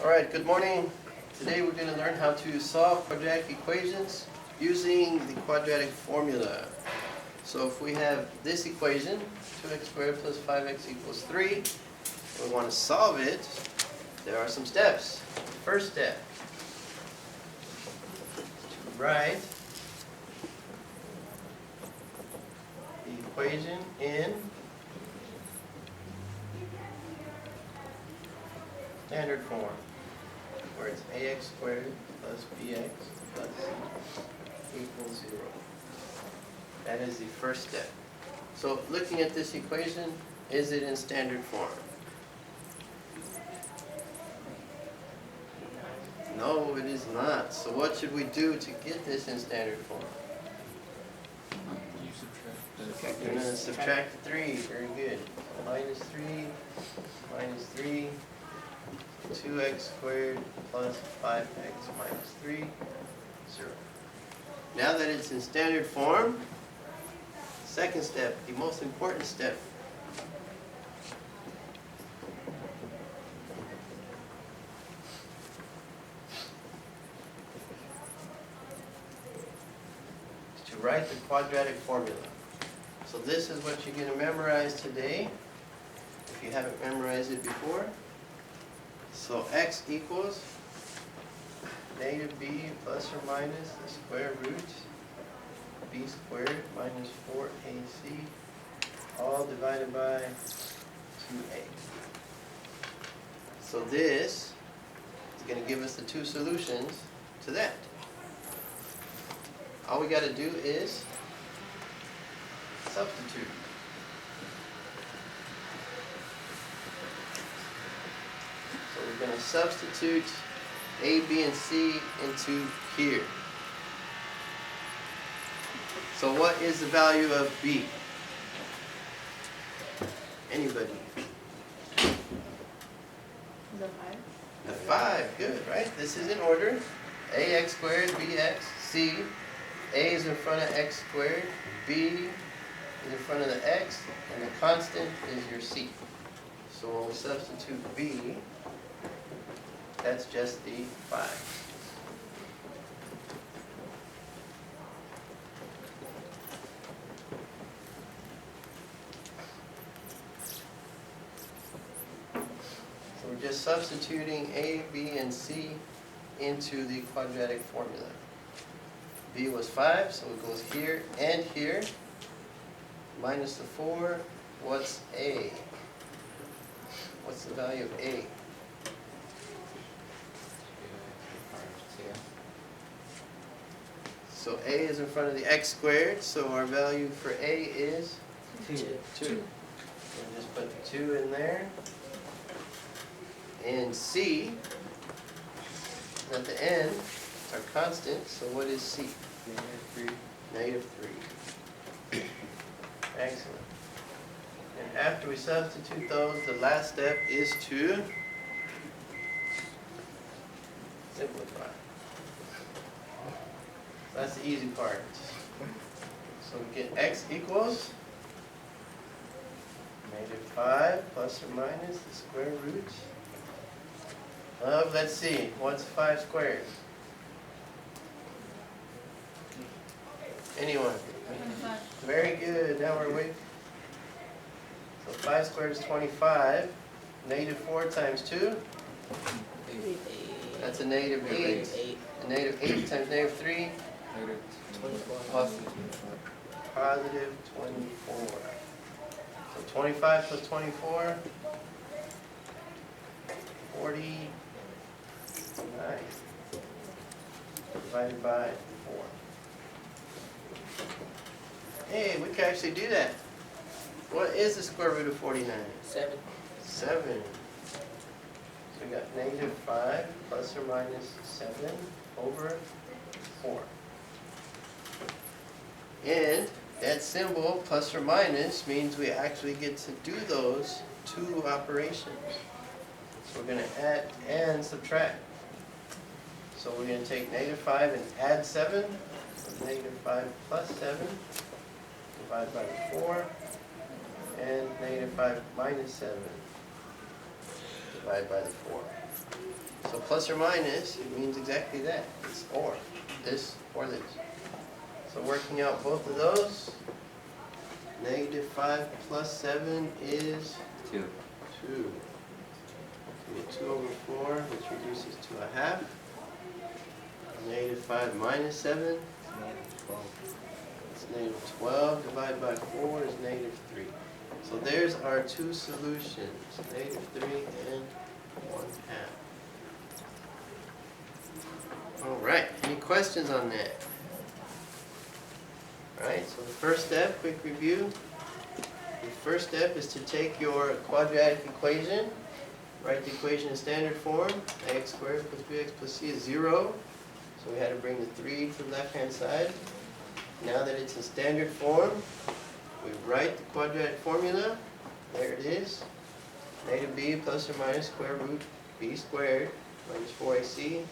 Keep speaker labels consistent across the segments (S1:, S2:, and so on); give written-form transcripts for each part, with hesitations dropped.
S1: Alright, good morning. Today we're going to learn how to solve quadratic equations using the quadratic formula. So if we have this equation, 2x squared plus 5x equals 3, we want to solve it, there are some steps. First step, to write the equation in standard form, where it's ax squared plus bx plus c equals 0. That is the first step. So looking at this equation, is it in standard form? No, it is not. So what should we do to get this in standard form? We're going to subtract 3. Very good. Minus 3, minus 3. 2x squared plus 5x minus 3, 0. Now that it's in standard form, second step, the most important step. Is to write the quadratic formula. So this is what you're going to memorize today, if you haven't memorized it before. So x equals negative b plus or minus the square root b squared minus 4ac all divided by 2a. So this is going to give us the two solutions to that. All we got to do is substitute. We're going to substitute A, B, and C into here. So what is the value of B? Anybody?
S2: The 5.
S1: The 5. Good, right? This is in order. Ax squared, bx, c. A is in front of x squared. B is in front of the x. And the constant is your c. So when we substitute B, that's just the 5. So we're just substituting A, B, and C into the quadratic formula. B was 5, so it goes here and here. Minus the 4, what's A? What's the value of A? So A is in front of the x squared, so our value for A is 2. We'll just put the 2 in there. And C is at the end, it's our constant, so what is C? Negative 3. Excellent. And after we substitute those, the last step is to simplify. That's the easy part. So we get x equals negative 5 plus or minus the square root of, let's see, what's 5 squared? Anyone?
S2: 25.
S1: Very good. Now we're awake. So 5 squared is 25. Negative 4 times 2? That's a negative 8. And negative 8 times negative 3? Positive 24. So 25 plus 24? 49. Divided by 4. Hey, we can actually do that. What is the square root of 49?
S3: 7.
S1: 7. So we got negative 5 plus or minus 7 over 4. And that symbol, plus or minus, means we actually get to do those two operations. So we're going to add and subtract. So we're going to take negative 5 and add 7. So negative 5 plus 7 divided by 4. And negative 5 minus 7 divided by the 4. So plus or minus, it means exactly that. It's or. This or this. So working out both of those, negative 5 plus 7 is
S2: 2.
S1: 2. We get 2 over 4, which reduces to a half. Negative 5 minus 7.
S2: Negative 12.
S1: It's negative 12 divided by 4 is negative 3. So there's our two solutions, negative 3 and 1 half. All right, any questions on that? All right, so the first step, quick review. The first step is to take your quadratic equation, write the equation in standard form, ax squared plus bx plus c is 0. So we had to bring the 3 to the left-hand side. Now that it's in standard form, we write the quadratic formula. There it is. Negative b plus or minus square root b squared minus 4ac,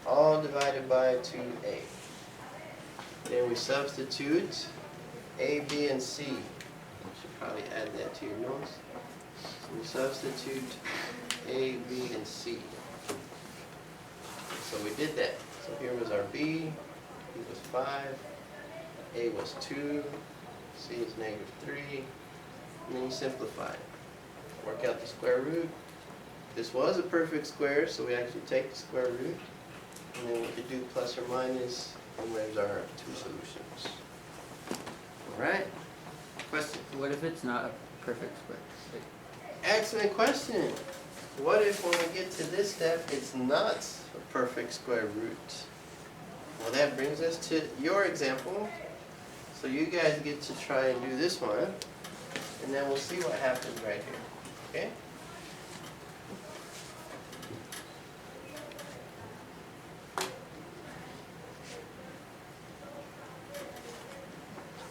S1: all divided by 2a. Then we substitute a, b, and c. I should probably add that to your notes. So we substitute a, b, and c. So we did that. So here was our b was 5, a was 2, c is negative 3, and then you simplify it. Work out the square root. This was a perfect square, so we actually take the square root, and then we could do plus or minus, and there's our two solutions. Alright? Question?
S2: What if it's not a perfect square?
S1: Excellent question. What if when we get to this step, it's not a perfect square root? Well, that brings us to your example. So you guys get to try and do this one, and then we'll see what happens right here. Okay?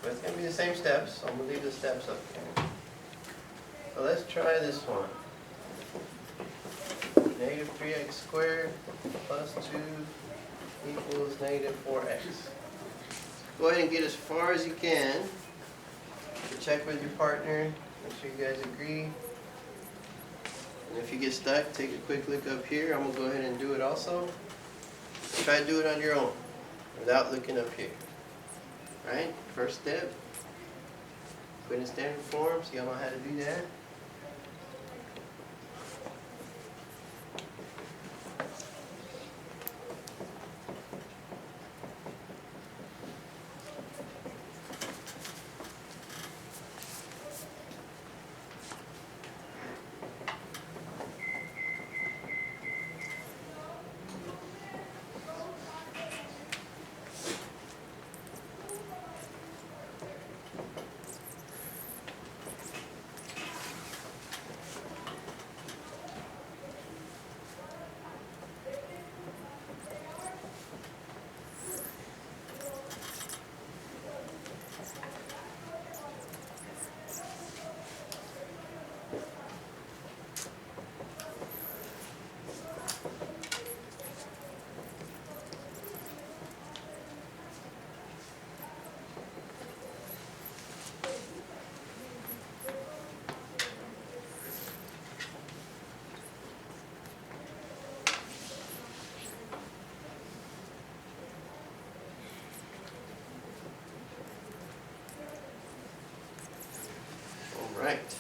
S1: But it's going to be the same steps, so I'm going to leave the steps up here. So let's try this one. Negative 3x squared plus 2 equals negative 4x. Go ahead and get as far as you can. Check with your partner. Make sure you guys agree. And if you get stuck, take a quick look up here. I'm going to go ahead and do it also. Try to do it on your own without looking up here. Right? First step. Put in standard form so y'all know how to do that. Right.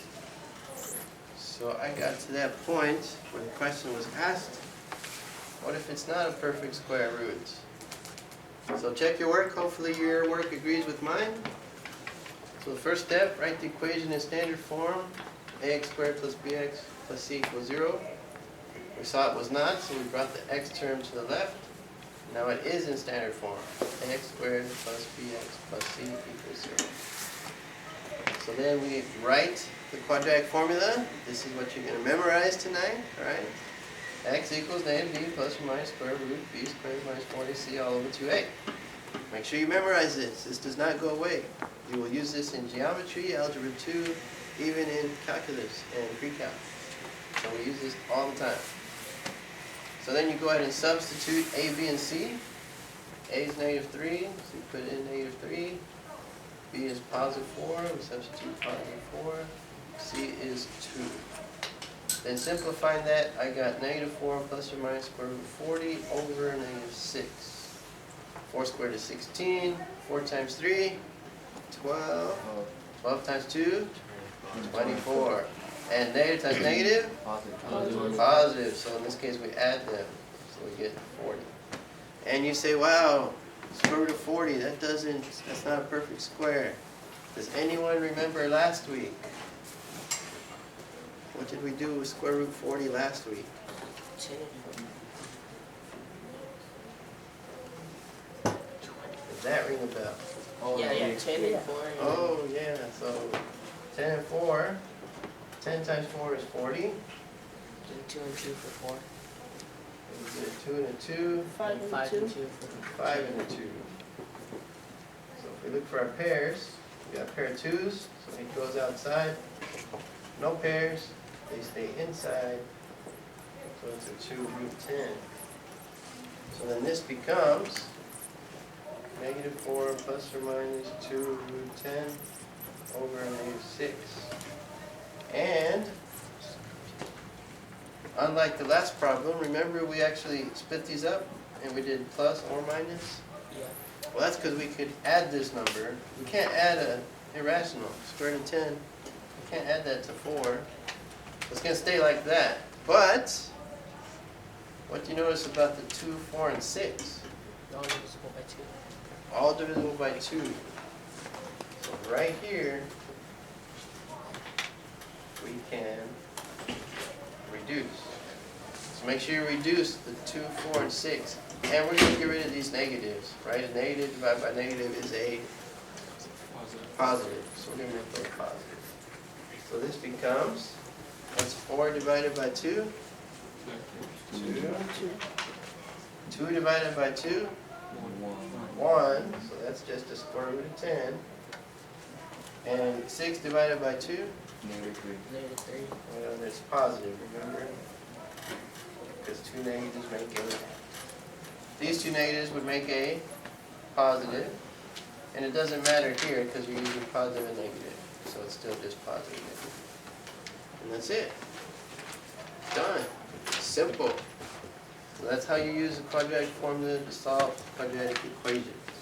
S1: So I got to that point where the question was asked, what if it's not a perfect square root? So check your work. Hopefully your work agrees with mine. So the first step, write the equation in standard form. Ax squared plus bx plus c equals 0. We saw it was not, so we brought the x term to the left. Now it is in standard form. Ax squared plus bx plus c equals 0. So then we write the quadratic formula. This is what you're going to memorize tonight, alright? X equals negative b plus or minus square root b squared minus 40c all over 2a. Make sure you memorize this. This does not go away. You will use this in geometry, algebra 2, even in calculus and pre-calc. So we use this all the time. So then you go ahead and substitute a, b, and c. A is negative 3, so you put in negative 3. B is positive 4, we substitute positive 4. C is 2. Then simplifying that, I got -4 plus or minus square root of 40 over -6. 4 squared is 16. 4 times 3, 12. 12 times 2, 24. And negative times negative? Positive. So in this case, we add them. So we get 40. And you say, wow, square root of 40, that's not a perfect square. Does anyone remember last week? What did we do with square root 40 last week?
S3: 10.
S1: Does that ring a bell?
S3: Yeah, 10 and 4.
S1: Oh, yeah, so 10 and 4. 10 times 4 is 40.
S3: And 2 and 2 for 4.
S1: We get a 2 and a 2.
S3: 5 and 2 for
S1: 5 and a 2. So if we look for our pairs, we got a pair of 2's, so it goes outside. No pairs, they stay inside. So it's a 2 root 10. So then this becomes -4 plus or minus 2 root 10 over -6. And unlike the last problem, remember we actually split these up and we did plus or minus?
S3: Yeah.
S1: Well, that's because we could add this number. We can't add an irrational. Square root of 10, we can't add that to 4. It's going to stay like that. But what do you notice about the 2, 4, and 6?
S3: All divisible by 2.
S1: All divisible by 2. So right here, we can reduce. So make sure you reduce the 2, 4, and 6. And we're going to get rid of these negatives, right? A negative divided by negative is a positive. So we're going to make those positive. So this becomes, what's 4 divided by 2? 2. 2 divided by 2? 1. So that's just a square root of 10. And 6 divided by 2?
S3: -3.
S1: Well, it's positive, remember? Because 2 negatives make a... These 2 negatives would make a positive. And it doesn't matter here because you're using positive and negative. So it's still just positive and negative. And that's it. Done. Simple. So that's how you use the quadratic formula to solve quadratic equations.